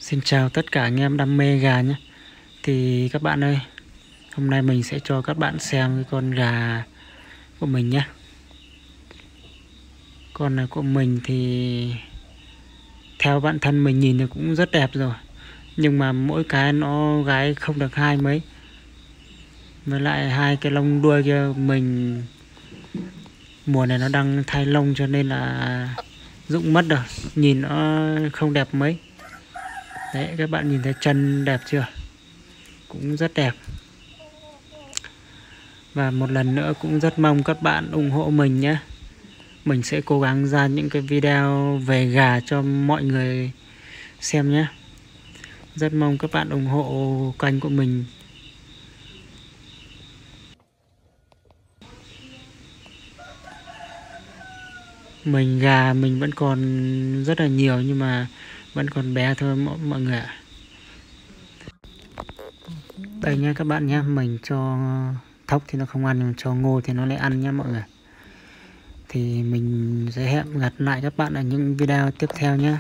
Xin chào tất cả anh em đam mê gà nhé. Thì các bạn ơi, hôm nay mình sẽ cho các bạn xem cái con gà của mình nhé. Con này của mình thì theo bản thân mình nhìn thì cũng rất đẹp rồi, nhưng mà mỗi cái nó gáy không được hai mấy. Với lại hai cái lông đuôi kia mình mùa này nó đang thay lông cho nên là rụng mất rồi, nhìn nó không đẹp mấy. Đấy, các bạn nhìn thấy chân đẹp chưa? Cũng rất đẹp. Và một lần nữa cũng rất mong các bạn ủng hộ mình nhé. Mình sẽ cố gắng ra những cái video về gà cho mọi người xem nhé. Rất mong các bạn ủng hộ kênh của mình. Gà mình vẫn còn rất là nhiều nhưng mà vẫn còn bé thôi mọi người ạ. Đây nha các bạn nhé, mình cho thóc thì nó không ăn, nhưng cho ngô thì nó lại ăn nhé mọi người. Thì mình sẽ hẹn gặp lại các bạn ở những video tiếp theo nhé.